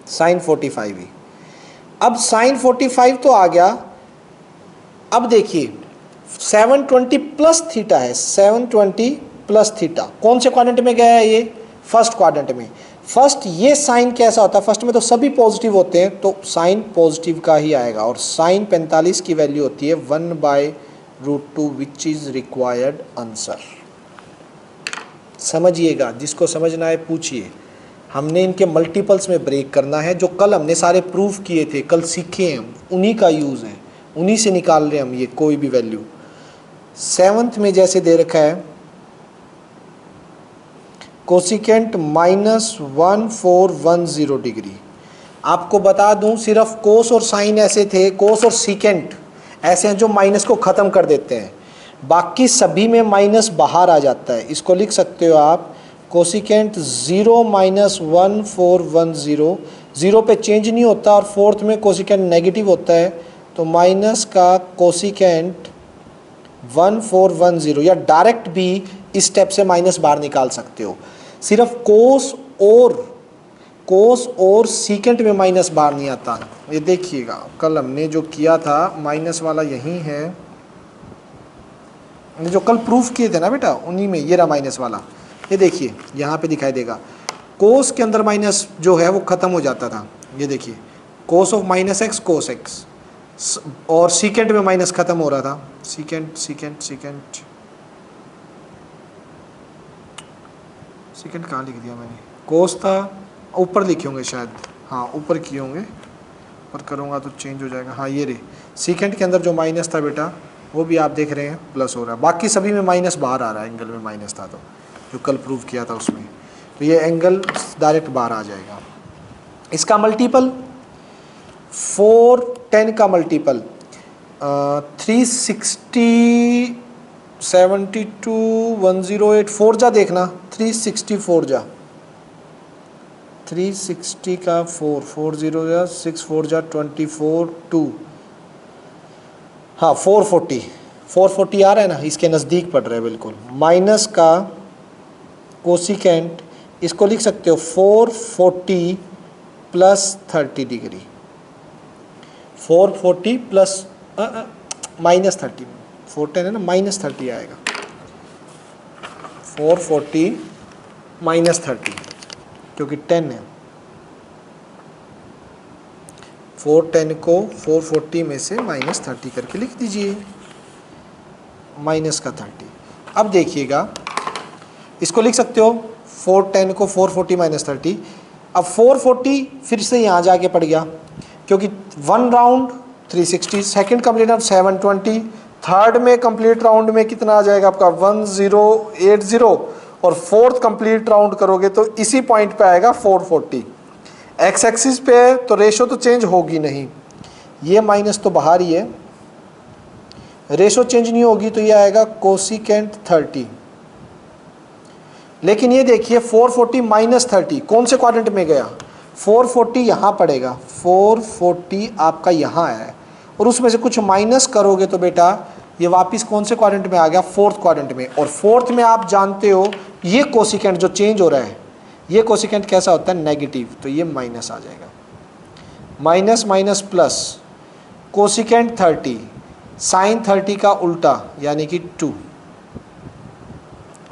साइन 45 ही। अब साइन 45 तो आ गया। अब देखिए 720 प्लस थीटा है, 720 प्लस थीटा कौन से क्वाड्रेंट में गया है? ये फर्स्ट क्वाड्रेंट में। फर्स्ट ये साइन कैसा होता है? फर्स्ट में तो सभी पॉजिटिव होते हैं, तो साइन पॉजिटिव का ही आएगा। और साइन 45 की वैल्यू होती है 1/√2 विच इज रिक्वायर्ड आंसर। समझिएगा, जिसको समझना है पूछिए। हमने इनके मल्टीपल्स में ब्रेक करना है, जो कल हमने सारे प्रूफ किए थे, कल सीखे हैं, उन्हीं का यूज़ है, उन्हीं से निकाल रहे हैं हम ये कोई भी वैल्यू। 7th में जैसे दे रखा है कोसिकेंट -1410 डिग्री। आपको बता दूं सिर्फ कोस और साइन ऐसे थे, कोस और सीकेंट ऐसे हैं जो माइनस को ख़त्म कर देते हैं, बाकी सभी में माइनस बाहर आ जाता है। इसको लिख सकते हो आप कोसिकेंट 0 -1410, 0 पे चेंज नहीं होता, और फोर्थ में कोसिकेंट नेगेटिव होता है, तो माइनस का कोसिकेंट 1410, या डायरेक्ट भी इस स्टेप से माइनस बाहर निकाल सकते हो। सिर्फ कोस और सीकेंट में माइनस बाहर नहीं आता। ये देखिएगा कल हमने जो किया था माइनस वाला यही है, जो कल प्रूफ किए थे ना बेटा, उन्हीं में ये रहा माइनस वाला। ये देखिए यहाँ पे दिखाई देगा, कोस के अंदर माइनस जो है वो ख़त्म हो जाता था। ये देखिए cos of -x cos x, और सीकेंट में माइनस ख़त्म हो रहा था। सीकेंट कहाँ लिख दिया मैंने? कोस था, ऊपर लिखे होंगे शायद, हाँ ऊपर किए होंगे, ऊपर करूँगा तो चेंज हो जाएगा। हाँ ये रे, सीकेंट के अंदर जो माइनस था बेटा वो भी आप देख रहे हैं प्लस हो रहा है, बाकी सभी में माइनस बाहर आ रहा है। एंगल में माइनस था तो जो कल प्रूव किया था उसमें, तो ये एंगल डायरेक्ट बाहर आ जाएगा। इसका मल्टीपल 410 का मल्टीपल 360 72 108 4 जा देखना, 364 जा, 360 का 4 40 जा 6 4 जा 24 2, हाँ 440 आ रहा है ना, इसके नज़दीक पड़ रहा है बिल्कुल। माइनस का कोसिकेंट इसको लिख सकते हो 440 प्लस 30 डिग्री, 440 प्लस -30, 410 है ना, -30 आएगा, 440 -30 क्योंकि 10 है। 410 को 440 में से -30 करके लिख दीजिए, माइनस का 30। अब देखिएगा इसको लिख सकते हो 410 को 440 -30। अब 440 फिर से यहाँ जाके पड़ गया, क्योंकि 1 round 360, second complete round 720, third में कंप्लीट राउंड में कितना आ जाएगा आपका 1080, और फोर्थ कंप्लीट राउंड करोगे तो इसी पॉइंट पे आएगा 440। एक्स एक्सिस पे है तो रेशो तो चेंज होगी नहीं, ये माइनस तो बाहर ही है, रेशो चेंज नहीं होगी, तो ये आएगा कोसिकेंट 30। लेकिन ये देखिए 440 -30 कौन से क्वाड्रेंट में गया? 440 यहाँ पड़ेगा, 440 आपका यहाँ है, और उसमें से कुछ माइनस करोगे तो बेटा ये वापस कौन से क्वाड्रेंट में आ गया? फोर्थ क्वाड्रेंट में। और फोर्थ में आप जानते हो ये कोसिकेंट जो चेंज हो रहा है, ये कोसिकेंट कैसा होता है? नेगेटिव, तो ये माइनस आ जाएगा, minus minus plus, cosecant 30 sine 30 का उल्टा यानी कि 2,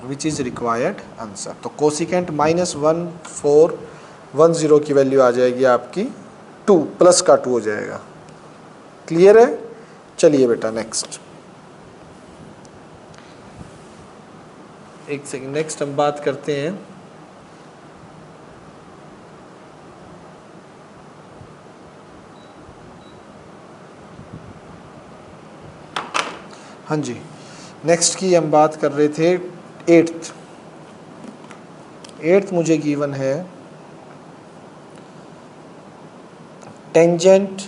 विच इज़ रिक्वायर्ड आंसर। तो कोसिकेंट -1410 की वैल्यू आ जाएगी आपकी 2, प्लस का 2 हो जाएगा। क्लियर है? चलिए बेटा नेक्स्ट, एक सेकंड, नेक्स्ट हम बात करते हैं हाँ जी, नेक्स्ट की हम बात कर रहे थे एट्थ मुझे गिवन है टेंजेंट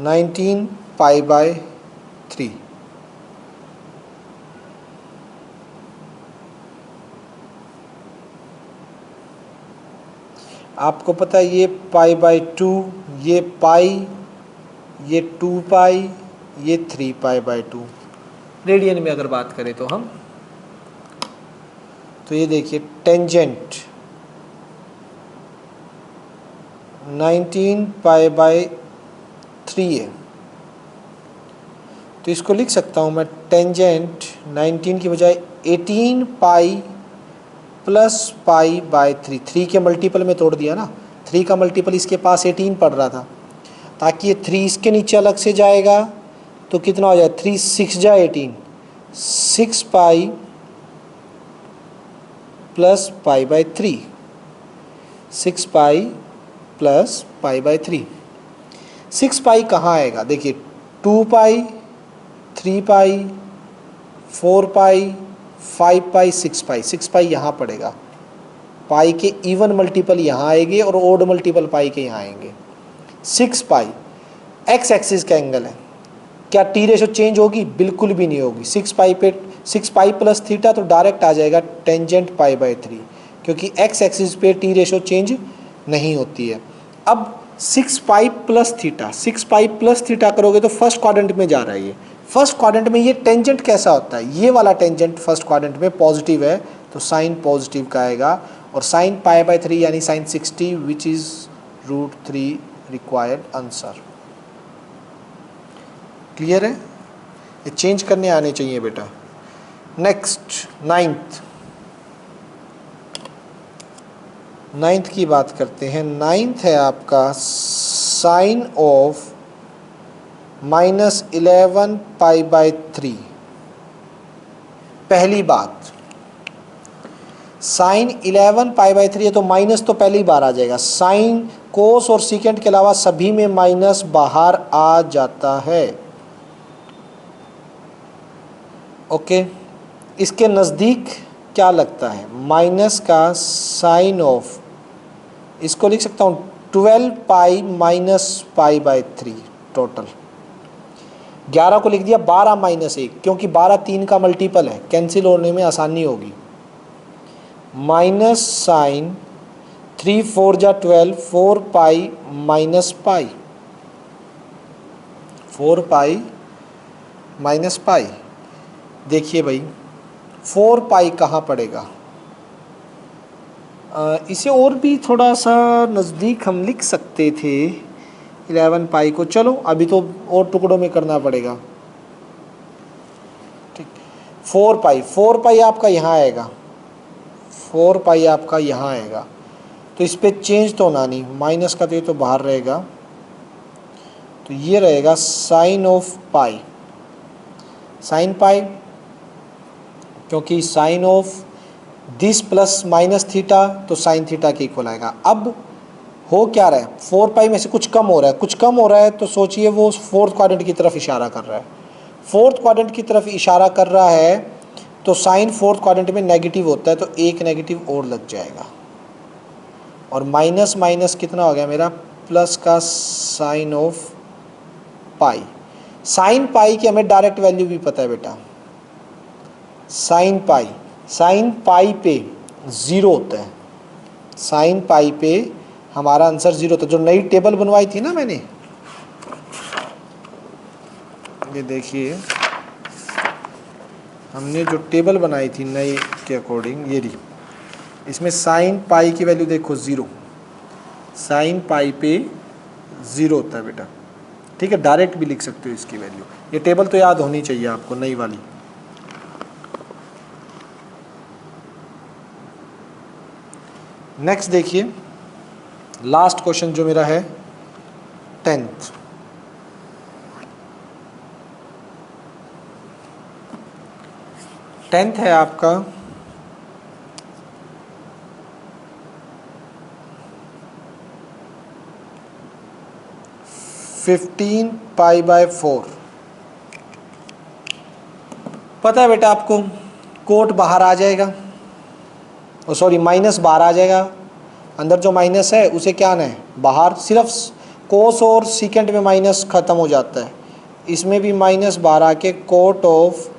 19 पाई बाय 3। आपको पता है ये पाई बाय 2, ये पाई, ये 2 पाई, ये 3 पाई बाय 2। रेडियन में अगर बात करें तो हम, तो ये देखिए टेंजेंट 19 पाई बाय 3 है, तो इसको लिख सकता हूँ मैं टेंजेंट 19 की बजाय 18 पाई प्लस पाई बाय 3। 3 के मल्टीपल में तोड़ दिया ना, 3 का मल्टीपल इसके पास 18 पड़ रहा था, ताकि ये 3 इसके नीचे अलग से जाएगा तो कितना हो जाए 3 6 जा 18, 6 pi plus pi by 3, 6 pi plus pi by 3। 6 पाई कहाँ आएगा, देखिए 2 पाई, 3 पाई, 4 पाई, 5 पाई, 6 पाई। 6 पाई यहाँ पड़ेगा, पाई के इवन मल्टीपल यहाँ आएंगे और ओड मल्टीपल पाई के यहाँ आएंगे। 6 पाई एक्स एक्सिस का एंगल है, क्या टी रेशो चेंज होगी, बिल्कुल भी नहीं होगी। 6 पाई पे 6 पाई प्लस थीटा तो डायरेक्ट आ जाएगा टेंजेंट पाई बाय 3, क्योंकि एक्स एक्सिस पे टी रेशो चेंज नहीं होती है। अब 6 pi plus theta, 6 pi plus theta करोगे तो फर्स्ट क्वाड्रेंट में जा रहा है ये। फर्स्ट क्वाड्रेंट में ये टेंजेंट कैसा होता है, ये वाला टेंजेंट फर्स्ट क्वाड्रेंट में पॉजिटिव है, तो साइन पॉजिटिव का आएगा, और साइन पाई बाय 3 यानी sine 60 which is √3 required answer. Clear है, ये चेंज करने आने चाहिए बेटा। नेक्स्ट नाइन्थ की बात करते हैं। नाइन्थ है आपका साइन ऑफ -11 पाई बाय 3। पहली बात, साइन 11 पाई बाय 3 है तो माइनस तो पहली बार आ जाएगा। साइन, कोस और सीकेंट के अलावा सभी में माइनस बाहर आ जाता है। ओके, इसके नज़दीक क्या लगता है, माइनस का साइन ऑफ, इसको लिख सकता हूँ 12 pi minus pi by 3 total. 11 को लिख दिया 12 माइनस 1, क्योंकि 12 3 का मल्टीपल है, कैंसिल होने में आसानी होगी। माइनस साइन 3 4 जा 12, 4 pi minus pi, 4 pi minus pi. देखिए भाई 4 पाई कहाँ पड़ेगा, इसे और भी थोड़ा सा नज़दीक हम लिख सकते थे 11 पाई को, चलो अभी तो और टुकड़ों में करना पड़ेगा। ठीक, 4 पाई आपका यहाँ आएगा, 4 पाई आपका यहाँ आएगा, तो इस पर चेंज तो होना नहीं, माइनस का तो बाहर रहेगा, तो ये रहेगा sine of pi, sine pi, क्योंकि sine of this plus minus theta तो साइन थीटा के इक्वल आएगा। अब हो क्या रहा है, 4 पाई में से कुछ कम हो रहा है, कुछ कम हो रहा है तो सोचिए वो फोर्थ क्वाड्रेंट की तरफ इशारा कर रहा है। फोर्थ क्वाड्रेंट की तरफ इशारा कर रहा है तो साइन फोर्थ क्वाड्रेंट में नेगेटिव होता है, तो एक नेगेटिव और लग जाएगा, और माइनस माइनस कितना हो गया मेरा, प्लस का sine of pi. Sine pi की हमें डायरेक्ट वैल्यू भी पता है बेटा, साइन पाई पे 0 होता है, साइन पाई पे हमारा आंसर 0 होता है। जो नई टेबल बनवाई थी ना मैंने, ये देखिए हमने जो टेबल बनाई थी नई के अकॉर्डिंग, ये रही, इसमें साइन पाई की वैल्यू देखो 0, साइन पाई पे 0 होता है बेटा। ठीक है, डायरेक्ट भी लिख सकते हो इसकी वैल्यू, ये टेबल तो याद होनी चाहिए आपको नई वाली। नेक्स्ट देखिए, लास्ट क्वेश्चन जो मेरा है 10th। है आपका 15 पाई बाय 4। पता है बेटा आपको, कोट बाहर आ जाएगा, ओ सॉरी माइनस बाहर आ जाएगा, अंदर जो माइनस है उसे क्या आना है बाहर, सिर्फ कोस और सीकेंट में माइनस ख़त्म हो जाता है, इसमें भी माइनस बाहर आके कोट ऑफ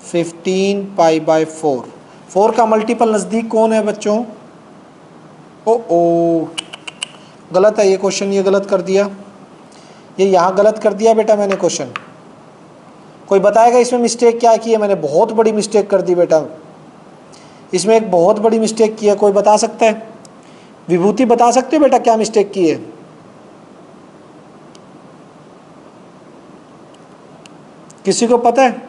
15π/4। 4 का मल्टीपल नज़दीक कौन है बच्चों? ओ गलत है ये क्वेश्चन, ये गलत कर दिया, ये यहाँ गलत कर दिया बेटा मैंने क्वेश्चन। कोई बताएगा इसमें मिस्टेक क्या की है? मैंने बहुत बड़ी मिस्टेक कर दी बेटा, इसमें एक बहुत बड़ी मिस्टेक की है। कोई बता सकता है? विभूति बता सकते हो बेटा क्या मिस्टेक की है? किसी को पता है?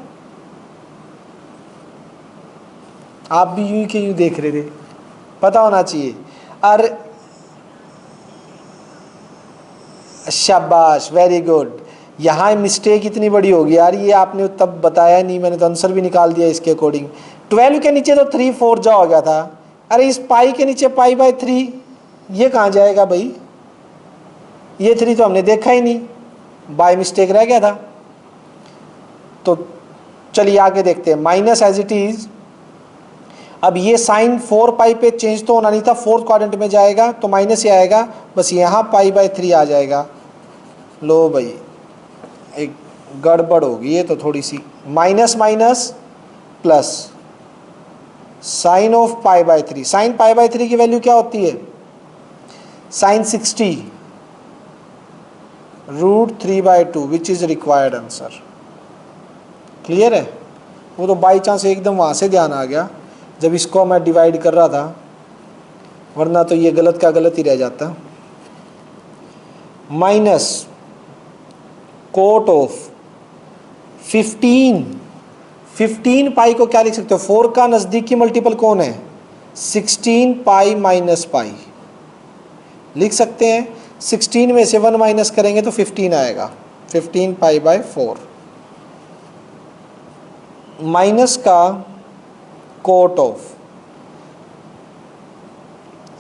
आप भी यूं के यूं देख रहे थे, पता होना चाहिए। अरे शाबाश, वेरी गुड। यहाँ मिस्टेक इतनी बड़ी होगी यार, ये आपने तब बताया नहीं, मैंने तो आंसर भी निकाल दिया इसके अकॉर्डिंग। 12 के नीचे तो 3/4 जा हो गया था। अरे इस पाई के नीचे π/3 ये कहाँ जाएगा भाई? ये 3 तो हमने देखा ही नहीं, बाय मिस्टेक रह गया था। तो चलिए आगे देखते हैं, माइनस एज इट इज। अब ये साइन 4π पे चेंज तो होना नहीं था, फोर्थ क्वाड्रेंट में जाएगा तो माइनस ही आएगा, बस यहाँ π/3 आ जाएगा। लो भाई एक गड़बड़ होगी ये तो थोड़ी सी, minus minus plus sine of π/3। Sine π/3 की वैल्यू क्या होती है? Sine 60 √3/2 which is required answer. Clear है? वो तो बाई चांस एकदम वहाँ से ध्यान आ गया जब इसको मैं डिवाइड कर रहा था, वरना तो ये गलत का गलत ही रह जाता। माइनस कोट ऑफ 15 पाई को क्या लिख सकते हो? 4 का नज़दीकी मल्टीपल कौन है? 16π - पाई लिख सकते हैं। 16 में से 1 माइनस करेंगे तो 15 आएगा, 15π/4 माइनस का कोट ऑफ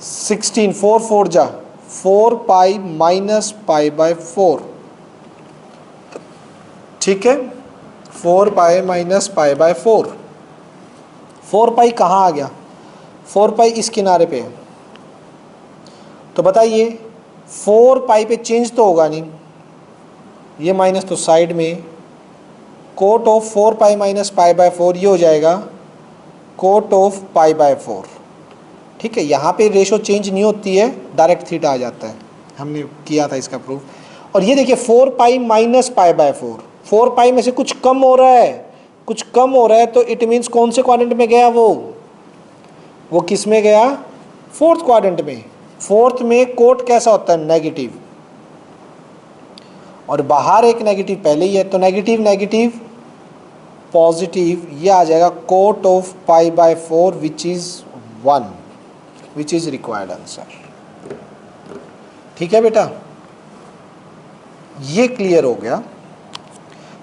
16, 4 4 जा 4π - π/4। ठीक है, 4π - π/4। 4π कहाँ आ गया? 4π इस किनारे पे है, तो बताइए 4π पे चेंज तो होगा नहीं, ये माइनस तो साइड में, कोट ऑफ 4π - π/4 ये हो जाएगा कोट ऑफ π/4। ठीक है, यहाँ पे रेशो चेंज नहीं होती है, डायरेक्ट थीटा आ जाता है, हमने किया था इसका प्रूफ। और ये देखिए 4π - π/4, 4π में से कुछ कम हो रहा है, कुछ कम हो रहा है, तो इट मीन्स कौन से क्वाड्रेंट में गया? वो किस में गया? फोर्थ क्वाड्रेंट में। फोर्थ में कोट कैसा होता है? नेगेटिव, और बाहर एक नेगेटिव पहले ही है, तो नेगेटिव नेगेटिव पॉजिटिव, ये आ जाएगा cot of π/4 which is 1 which is required answer. ठीक है बेटा, ये क्लियर हो गया।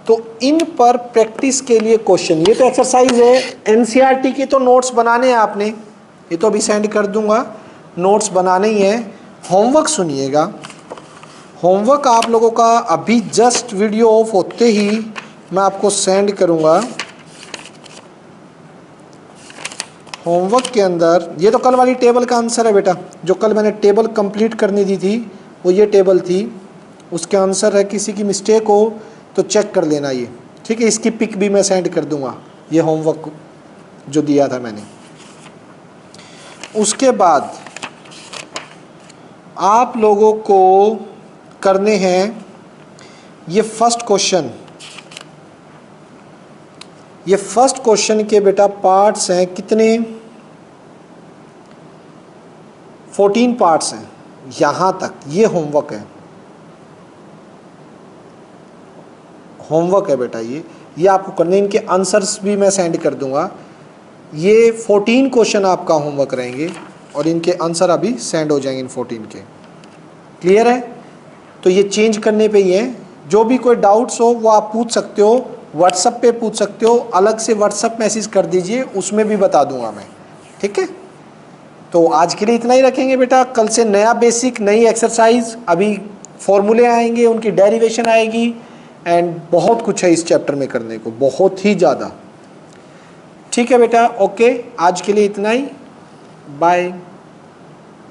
तो इन पर प्रैक्टिस के लिए क्वेश्चन, ये तो एक्सरसाइज है, एनसीईआरटी के तो नोट्स बनाने हैं आपने, ये तो अभी सेंड कर दूंगा, नोट्स बनाने ही हैं। होमवर्क सुनिएगा, होमवर्क आप लोगों का अभी जस्ट वीडियो ऑफ होते ही मैं आपको सेंड करूंगा। होमवर्क के अंदर ये तो कल वाली टेबल का आंसर है बेटा, जो कल मैंने टेबल कंप्लीट करनी दी थी वो ये टेबल थी, उसके आंसर है। किसी की मिस्टेक हो तो चेक कर लेना ये, ठीक है। इसकी पिक भी मैं सेंड कर दूंगा, ये होमवर्क जो दिया था मैंने। उसके बाद आप लोगों को करने हैं ये फर्स्ट क्वेश्चन, ये फर्स्ट क्वेश्चन के बेटा पार्ट्स हैं कितने? 14 पार्ट्स हैं यहाँ तक, ये होमवर्क है, होमवर्क है बेटा ये आपको करने। इनके आंसर्स भी मैं सेंड कर दूंगा। ये 14 क्वेश्चन आपका होमवर्क रहेंगे और इनके आंसर अभी सेंड हो जाएंगे इन 14 के। क्लियर है? तो ये चेंज करने पे ही है। जो भी कोई डाउट्स हो वो आप पूछ सकते हो, व्हाट्सएप पे पूछ सकते हो, अलग से व्हाट्सएप मैसेज कर दीजिए, उसमें भी बता दूंगा मैं, ठीक है। तो आज के लिए इतना ही रखेंगे बेटा। कल से नया बेसिक, नई एक्सरसाइज, अभी फॉर्मूले आएंगे, उनकी डेरिवेशन आएगी, एंड बहुत कुछ है इस चैप्टर में करने को, बहुत ही ज़्यादा। ठीक है बेटा, ओके, आज के लिए इतना ही, बाय।